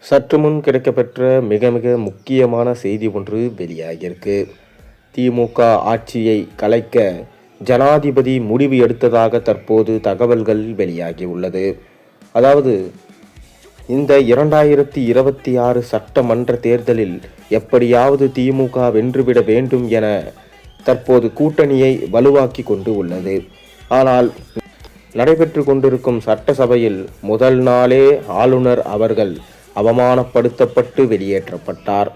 சற்று முன் கிடைக்கப்பெற்ற மிக மிக முக்கியமான செய்தி ஒன்று வெளியாகியிருக்கு. திமுக ஆட்சியை கலைக்க ஜனாதிபதி முடிவு எடுத்ததாக தற்போது தகவல்கள் வெளியாகியுள்ளது. அதாவது இந்த 2026 சட்டமன்ற தேர்தலில் எப்படியாவது திமுக வென்றுவிட வேண்டும் என தற்போது கூட்டணியை வலுவாக்கி கொண்டு உள்ளது. ஆனால் நடைபெற்று கொண்டிருக்கும் சட்டசபையில் முதல் நாளே ஆளுநர் அவர்கள் அவமானப்படுத்தப்பட்டு வெளியேற்றப்பட்டார்.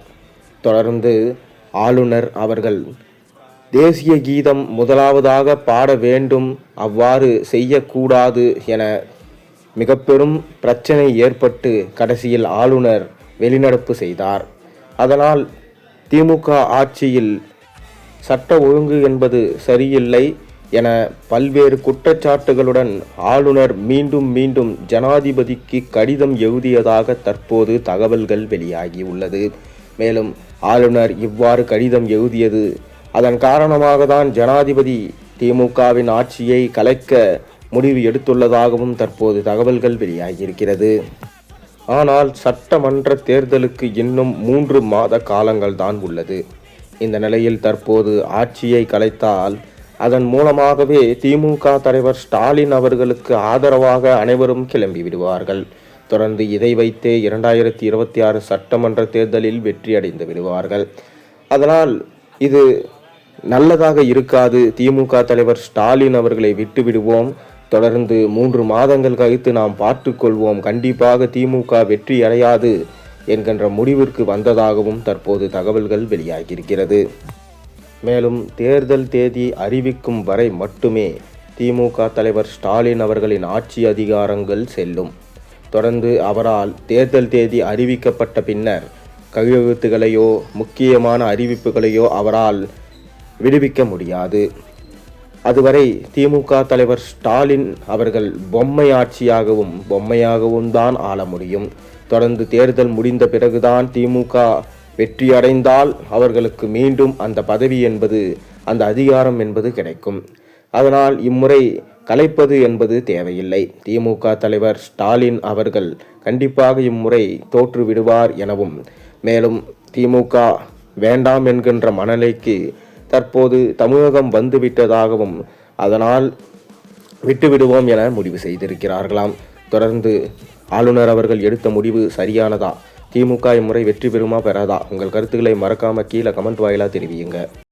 தொடர்ந்து ஆளுநர் அவர்கள் தேசிய கீதம் முதலாவதாக பாட வேண்டும், அவ்வாறு செய்யக்கூடாது என மிக பெரும் பிரச்சனை ஏற்பட்டு கடைசியில் ஆளுநர் வெளிநடப்பு செய்தார். அதனால் திமுக ஆட்சியில் சட்ட ஒழுங்கு என்பது சரியில்லை என பல்வேறு குற்றச்சாட்டுகளுடன் ஆளுநர் மீண்டும் மீண்டும் ஜனாதிபதிக்கு கடிதம் எழுதியதாக தற்போது தகவல்கள் வெளியாகியுள்ளது. மேலும் ஆளுநர் இவ்வாறு கடிதம் எழுதியது அதன் காரணமாக தான் ஜனாதிபதி திமுகவின் ஆட்சியை கலைக்க முடிவு எடுத்துள்ளதாகவும் தற்போது தகவல்கள் வெளியாகியிருக்கிறது. ஆனால் சட்டமன்ற தேர்தலுக்கு இன்னும் 3 மாத காலங்கள் தான் உள்ளது. இந்த நிலையில் தற்போது ஆட்சியை கலைத்தால் அதன் மூலமாகவே திமுக தலைவர் ஸ்டாலின் அவர்களுக்கு ஆதரவாக அனைவரும் கிளம்பி விடுவார்கள். தொடர்ந்து இதை வைத்தே 2026 சட்டமன்ற தேர்தலில் வெற்றி அடைந்து விடுவார்கள். அதனால் இது நல்லதாக இருக்காது. திமுக தலைவர் ஸ்டாலின் அவர்களை விட்டு விடுவோம், தொடர்ந்து 3 மாதங்கள் கழித்து நாம் பார்த்துக்கொள்வோம், கண்டிப்பாக திமுக வெற்றி அடையாது என்கின்ற முடிவிற்கு வந்ததாகவும் தற்போது தகவல்கள் வெளியாகியிருக்கிறது. மேலும் தேர்தல் தேதி அறிவிக்கும் வரை மட்டுமே திமுக தலைவர் ஸ்டாலின் அவர்களின் ஆட்சி அதிகாரங்கள் செல்லும். தொடர்ந்து அவரால் தேர்தல் தேதி அறிவிக்கப்பட்ட பின்னர் கையெழுத்துகளையோ முக்கியமான அறிவிப்புகளையோ அவரால் விடுவிக்க முடியாது. அதுவரை திமுக தலைவர் ஸ்டாலின் அவர்கள் பொம்மை ஆட்சியாகவும் தான் ஆள முடியும். தொடர்ந்து தேர்தல் முடிந்த பிறகுதான் திமுக வெற்றி அடைந்தால் அவர்களுக்கு மீண்டும் அந்த பதவி என்பது, அந்த அதிகாரம் என்பது கிடைக்கும். அதனால் இம்முறை கலைப்பது என்பது தேவையில்லை. திமுக தலைவர் ஸ்டாலின் அவர்கள் கண்டிப்பாக இம்முறை தோற்று விடுவார் எனவும், மேலும் திமுக வேண்டாம் என்கின்ற மனநிலைக்கு தற்போது தமிழகம் வந்துவிட்டதாகவும், அதனால் விட்டுவிடுவோம் என முடிவு செய்திருக்கிறார்களாம். தொடர்ந்து ஆளுநர் அவர்கள் எடுத்த முடிவு சரியானதா? திமுக இம்முறை வெற்றி பெறுமா பெறாதா? உங்கள் கருத்துக்களை மறக்காம கீழே கமெண்ட் வாயிலாக தெரிவியுங்க.